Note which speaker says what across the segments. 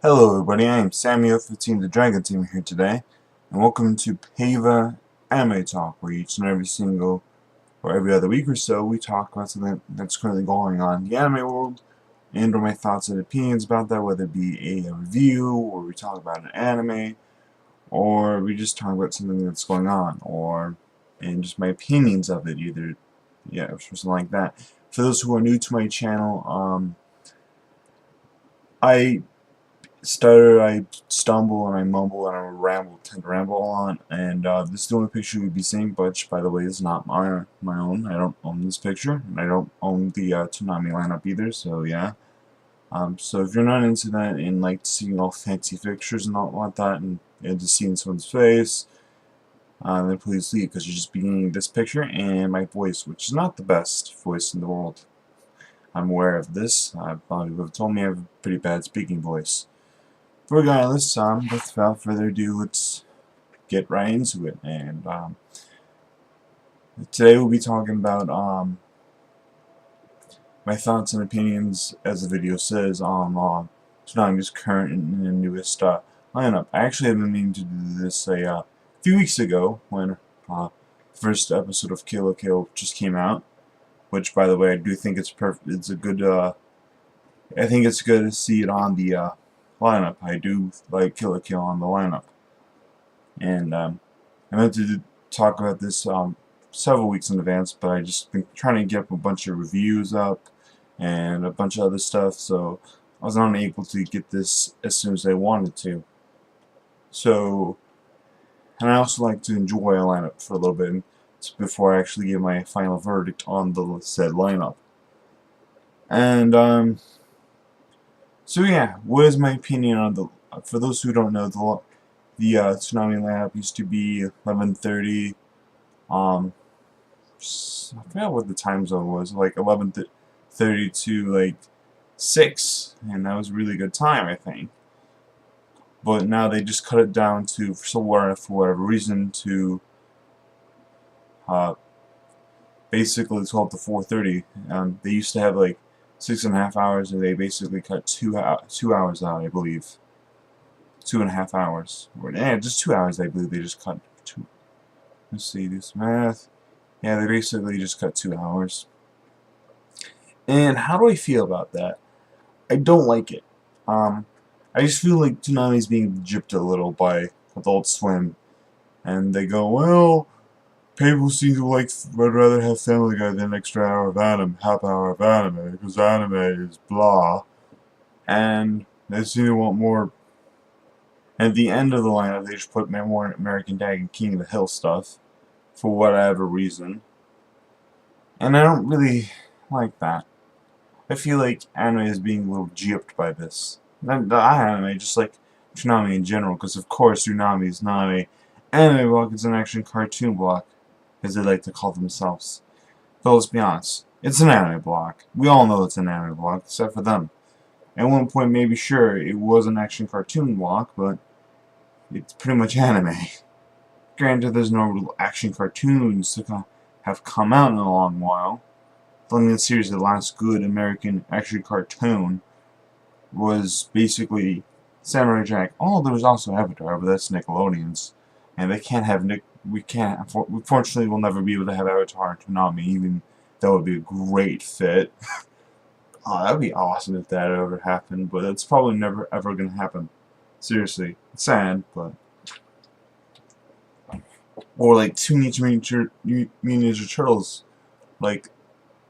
Speaker 1: Hello everybody, I am Samuel 15 the Dragon Team here today, and welcome to PAVA Anime Talk, where each and every other week or so, we talk about something that's currently going on in the anime world, and or my thoughts and opinions about that, whether it be a review, or we talk about an anime, or we just talk about something that's going on, and just my opinions of it, or something like that. For those who are new to my channel, I stumble and I mumble and I tend to ramble on, and this is the only picture you'll be seeing, which, by the way, is not my own. I don't own this picture, and I don't own the Toonami lineup either, so yeah. So if you're not into that and like seeing all fancy pictures and all like that, and just seeing someone's face, then please leave, because you're just beginning this picture and my voice, which is not the best voice in the world. I'm aware of this. Probably have told me I have a pretty bad speaking voice. Regardless, without further ado, let's get right into it. And today we'll be talking about my thoughts and opinions, as the video says, on Toonami's current and newest lineup. I actually have been meaning to do this a few weeks ago when first episode of Kill la Kill just came out, which, by the way, I do think it's perfect. It's a good. I think it's good to see it on the lineup. I do like Kill la Kill on the lineup, and I meant to talk about this several weeks in advance, but I just been trying to get a bunch of reviews up and a bunch of other stuff, so I was unable to get this as soon as I wanted to. So, and I also like to enjoy a lineup for a little bit before I actually give my final verdict on the said lineup. And so yeah, what is my opinion on the? For those who don't know, the Toonami lineup used to be 11:30. I forgot what the time zone was, like 11:30 to like 6, and that was a really good time, I think. But now they just cut it down to, for whatever reason, to basically 12 to 4:30. They used to have like 6.5 hours, and they basically cut 2 hours out, I believe. 2.5 hours. Or, yeah, just 2 hours, I believe they just cut 2. Let's see, this math. Yeah, they basically just cut 2 hours. And how do I feel about that? I don't like it. I just feel like Toonami's being gypped a little by Adult Swim. And they go, well, people seem to would rather have Family Guy than an extra hour of half hour of anime, because anime is blah. And they seem to want more. At the end of the lineup, they just put more American Dad and King of the Hill stuff, for whatever reason. And I don't really like that. I feel like anime is being a little gypped by this. Not anime, just like Toonami in general, because of course Toonami is not an anime block, it's an action cartoon block, as they like to call themselves. But let's be honest, it's an anime block. We all know it's an anime block, except for them. At one point, maybe sure, it was an action cartoon block, but it's pretty much anime. Granted, there's no real action cartoons to have come out in a long while. The only series, the last good American action cartoon, was basically Samurai Jack. Oh, there was also Avatar, but that's Nickelodeon's, and they can't have unfortunately, we'll never be able to have Avatar and Toonami, even though it would be a great fit. Oh, that would be awesome if that ever happened, but it's probably never ever gonna happen. Seriously, it's sad, but. Or like Teenage Mutant Ninja Turtles, like,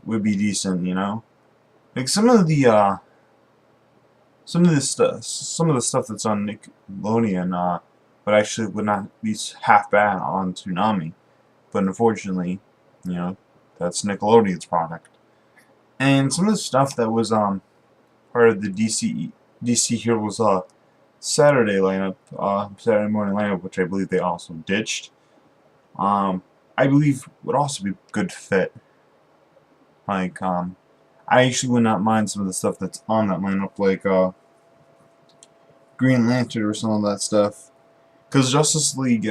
Speaker 1: would be decent, you know. Like some of the stuff that's on Nickelodeon, but actually would not be half bad on Toonami. But unfortunately, you know, that's Nickelodeon's product. And some of the stuff that was part of the DC Heroes Saturday lineup, Saturday morning lineup, which I believe they also ditched, I believe would also be a good fit. Like, I actually would not mind some of the stuff that's on that lineup, like Green Lantern or some of that stuff. Because Justice League,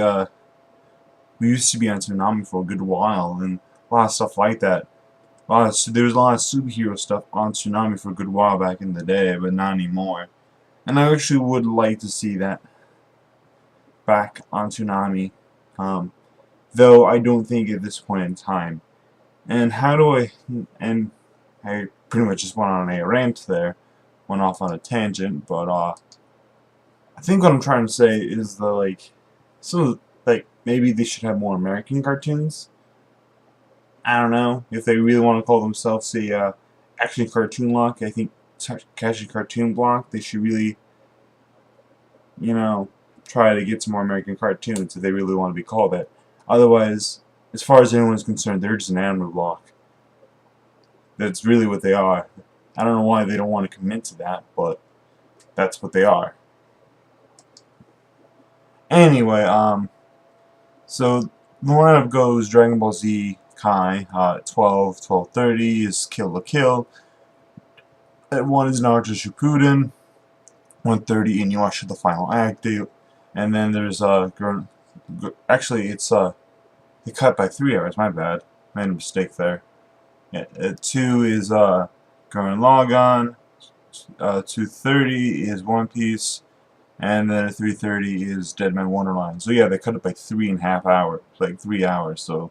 Speaker 1: we used to be on Toonami for a good while, and a lot of stuff like that. There was a lot of superhero stuff on Toonami for a good while back in the day, but not anymore. And I actually would like to see that back on Toonami, though I don't think at this point in time. And how do I... and I pretty much just went on a rant there, went off on a tangent, but I think what I'm trying to say is that, like, maybe they should have more American cartoons. I don't know, if they really want to call themselves a action cartoon block. I think action cartoon block, they should really, you know, try to get some more American cartoons if they really want to be called that. Otherwise, as far as anyone's concerned, they're just an anime block. That's really what they are. I don't know why they don't want to commit to that, but that's what they are. Anyway, so the lineup goes Dragon Ball Z Kai, 12, 12:30 is Kill la Kill. At 1 is Naruto Shippuden, 1:30 Inuyasha the Final Act, and then there's actually it's they cut by 3 hours. My bad, made a mistake there. Yeah, at 2 is Gurren Lagann, 2:30 is One Piece, and then at 3:30 is Deadman Wonderland. So yeah, they cut it by 3.5 hours, like 3 hours. So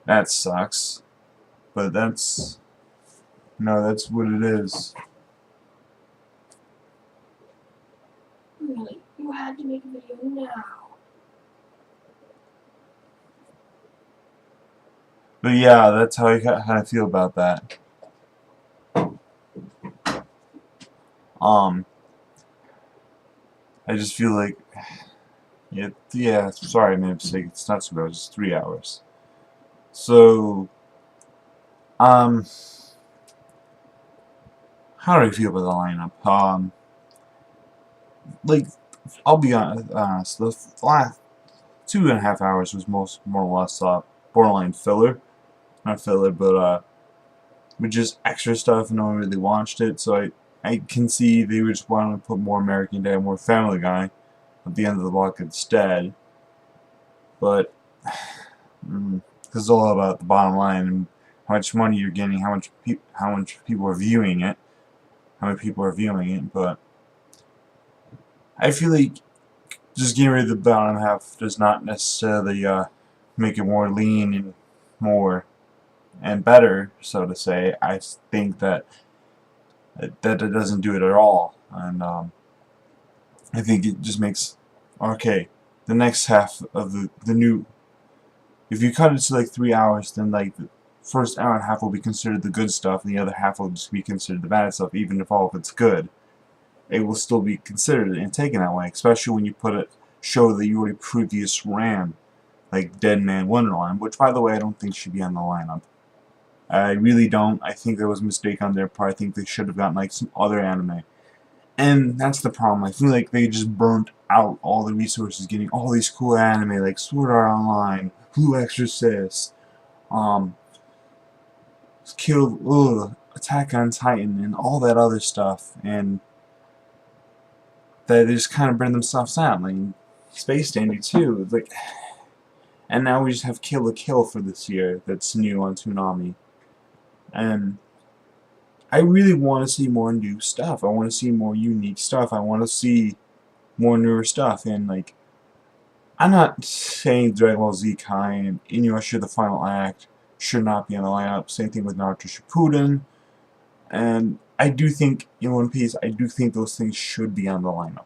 Speaker 1: that sucks, but that's that's what it is.
Speaker 2: Really, you had to make a video now.
Speaker 1: But yeah, that's how I kind of feel about that. I just feel like, yeah, sorry I made a mistake, it's not so bad, it's just 3 hours. So, how do I feel about the lineup? Like, I'll be honest, the last 2.5 hours was more or less, borderline filler. Not filler, but, with just extra stuff, and no one really watched it, so I can see they were just wanting to put more American Dad, more Family Guy at the end of the block instead. But this is all about the bottom line and how much money you're getting, how much people are viewing it, how many people are viewing it. But I feel like just getting rid of the bottom half does not necessarily make it more lean and more and better, so to say. I think that it doesn't do it at all, and I think it just makes the next half of the new. If you cut it to like 3 hours, then like the first hour and a half will be considered the good stuff, and the other half will just be considered the bad stuff. Even if all of it's good, it will still be considered and taken that way. Especially when you put a show that you already previous ran, like Deadman Wonderland, which by the way I don't think should be on the lineup. I really don't. I think there was a mistake on their part. I think they should have gotten like some other anime. And that's the problem. I feel like they just burnt out all the resources getting all these cool anime like Sword Art Online, Blue Exorcist, Attack on Titan, and all that other stuff. And they just kind of burned themselves out. Like Space Dandy too. It's like, and now we just have Kill la Kill for this year that's new on Toonami. And I really want to see more new stuff. I want to see more unique stuff. I want to see more newer stuff. And like, I'm not saying Dragon Ball Z Kai and Inuyasha the Final Act should not be on the lineup. Same thing with Naruto Shippuden. And I do think in One Piece, I do think those things should be on the lineup.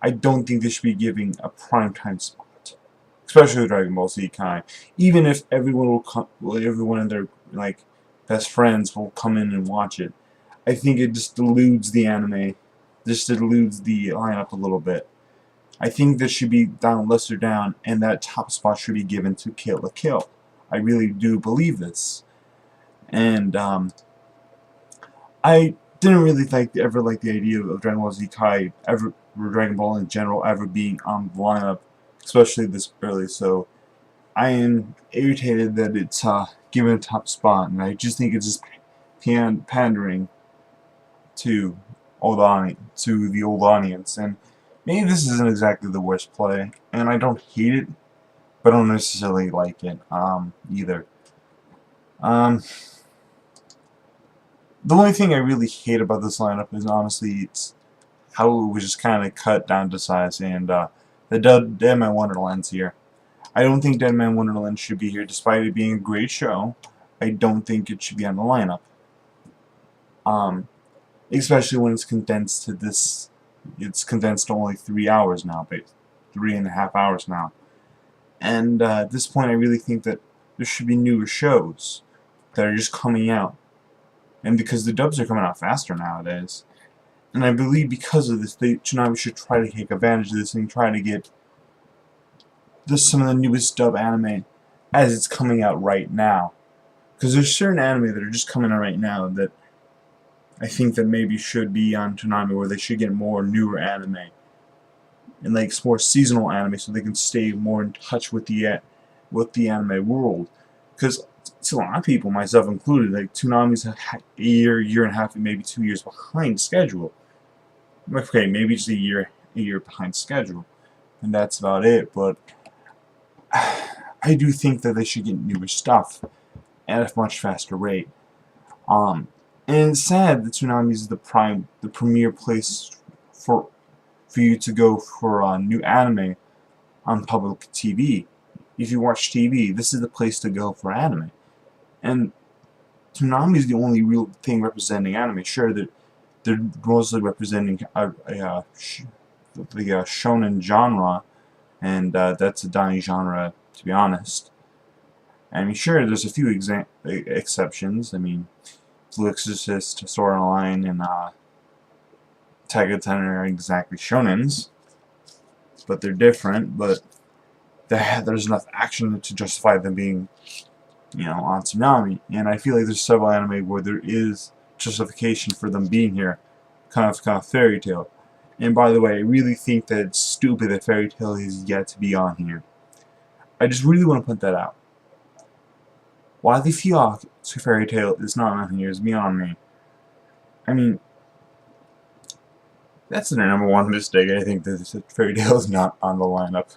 Speaker 1: I don't think they should be giving a primetime spot, especially with Dragon Ball Z Kai. Even if everyone will come, everyone in their like best friends will come in and watch it, I think it just dilutes the anime, just dilutes the lineup a little bit. I think this should be down lesser down, and that top spot should be given to Kill la Kill. I really do believe this, and I didn't really ever like the idea of Dragon Ball Z Kai ever, or Dragon Ball in general, ever being on the lineup, especially this early. So I am irritated that it's given a top spot, and I just think it's just pandering to the old audience. And maybe this isn't exactly the worst play, and I don't hate it, but I don't necessarily like it either. The only thing I really hate about this lineup is honestly how it was just kind of cut down to size, and the Dead Man Wonderland's here. I don't think Dead Man Wonderland should be here, despite it being a great show. I don't think it should be on the lineup. Especially when it's condensed to this. It's condensed to only 3 hours now, but 3.5 hours now. And at this point, I really think that there should be newer shows that are just coming out. And because the dubs are coming out faster nowadays. And I believe because of this, Toonami should try to take advantage of this and try to get some of the newest dub anime as it's coming out right now. Because there's certain anime that are just coming out right now that I think that maybe should be on Toonami, where they should get more newer anime. And like more seasonal anime, so they can stay more in touch with the anime world. Because to a lot of people, myself included, like Toonami's a year and a half, and maybe 2 years behind schedule. Okay, maybe just a year behind schedule, and that's about it. But I do think that they should get newer stuff at a much faster rate. And it's sad that Toonami is the premier place for you to go for new anime on public TV. If you watch TV, this is the place to go for anime. And Toonami is the only real thing representing anime. Sure, they're mostly representing the shonen genre, and that's a dying genre, to be honest. I mean, sure, there's a few exceptions. I mean, Blue Exorcist, Sword Online, and Attack on Titan are exactly shonens, but they're different. But there's enough action to justify them being, on Toonami. And I feel like there's several anime where there is justification for them being here, kind of Fairy Tail. And by the way, I really think that it's stupid that Fairy Tail is yet to be on here. I just really want to put that out. Why the fuck Fairy Tail is not on here is beyond me. I mean, that's the #1 mistake. I think that Fairy Tail is not on the lineup.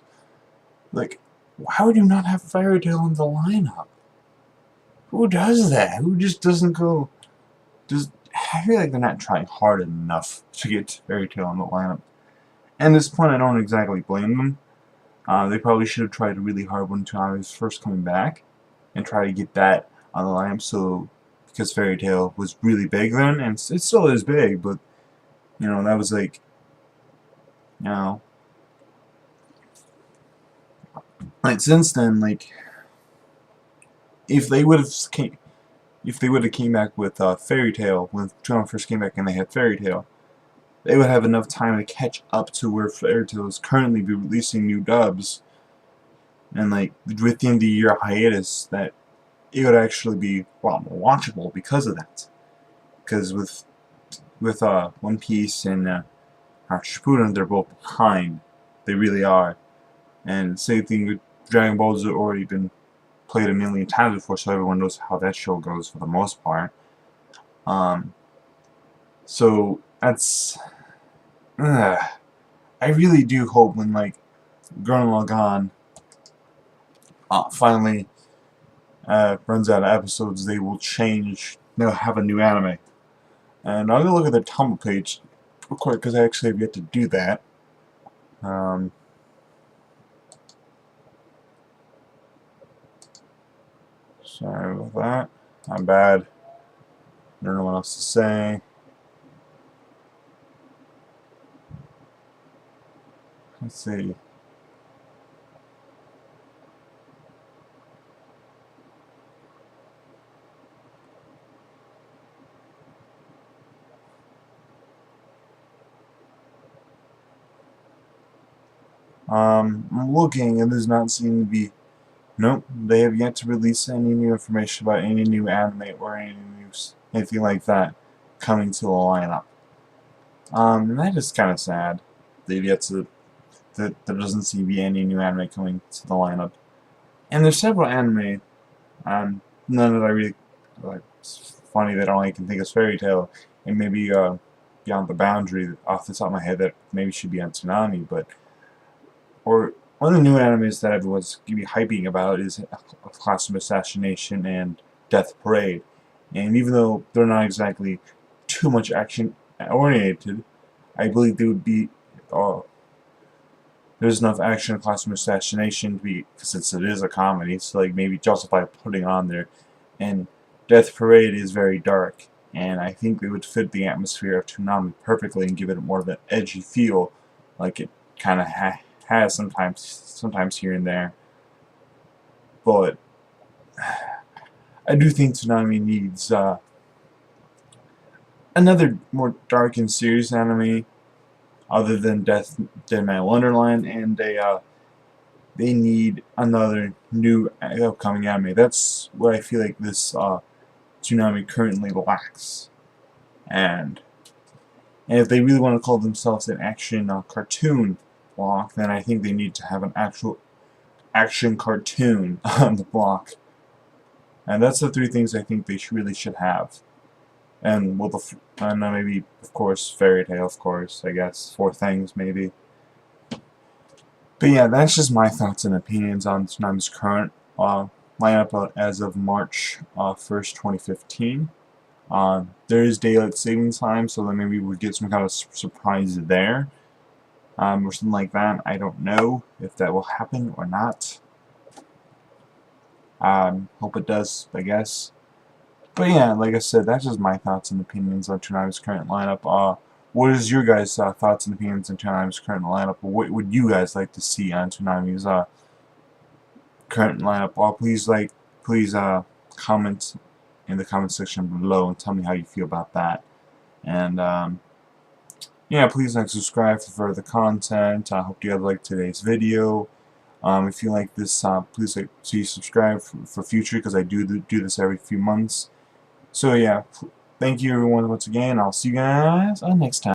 Speaker 1: Like, why would you not have Fairy Tail on the lineup? Who does that? Who just doesn't go? I feel like they're not trying hard enough to get Fairy Tail on the lineup. And at this point, I don't exactly blame them. They probably should have tried really hard when Toonami was first coming back, and try to get that on the lineup. So, because Fairy Tail was really big then, and it still is big, but that was like, like since then, like if they would have came back with Fairy Tail when Toonami first came back and they had Fairy Tail, they would have enough time to catch up to where Fairy Tail is currently be releasing new dubs, and like within the year hiatus, that it would actually be a lot more watchable because of that. Because with One Piece and Shippuden, they're both behind. They really are. And same thing with Dragon Ball has already been played a million times before, so everyone knows how that show goes for the most part. So that's I really do hope when like Gurren Lagann finally runs out of episodes, they will change. They'll have a new anime. And I'm gonna look at their Tumblr page real quick because I actually have yet to do that. Sorry about that. I'm bad. I don't know what else to say. Let's see. I'm looking and there's not seem to be. Nope, they have yet to release any new information about any new anime or anything like that coming to the lineup. And that is kind of sad. They've yet to. That there doesn't seem to be any new anime coming to the lineup. And there's several anime. None that I really like. It's funny that all I can think is Fairy Tail, and maybe Beyond the Boundary off the top of my head that maybe should be on Toonami, but. Or one of the new animes that everyone's going to be hyping about is Classroom Assassination and Death Parade. And even though they're not exactly too much action oriented, I believe there would be there's enough action in classroom assassination to be, since it is a comedy, so like maybe justify putting on there. And Death Parade is very dark, and I think it would fit the atmosphere of Toonami perfectly and give it more of an edgy feel, like it kind of has sometimes here and there. But I do think Toonami needs another more dark and serious anime other than Dead Man Wonderland, and they need another new upcoming anime. That's what I feel like this Toonami currently lacks. And if they really want to call themselves an action cartoon block, then I think they need to have an actual action cartoon on the block. And that's the three things I think they really should have. And well, maybe, of course, Fairy Tail, of course, I guess. 4 things, maybe. But yeah, that's just my thoughts and opinions on Toonami's current lineup as of March 1st, 2015. There is daylight savings time, so then maybe we'll get some kind of surprise there. Or something like that. I don't know if that will happen or not. Hope it does, I guess. But yeah, like I said, that's just my thoughts and opinions on Toonami's current lineup. What is your guys' thoughts and opinions on Toonami's current lineup? What would you guys like to see on Toonami's current lineup? Please comment in the comment section below and tell me how you feel about that. And yeah, please subscribe for further content. I hope you guys liked today's video. If you like this, please subscribe for future, because I do this every few months. So yeah, thank you everyone once again. I'll see you guys next time.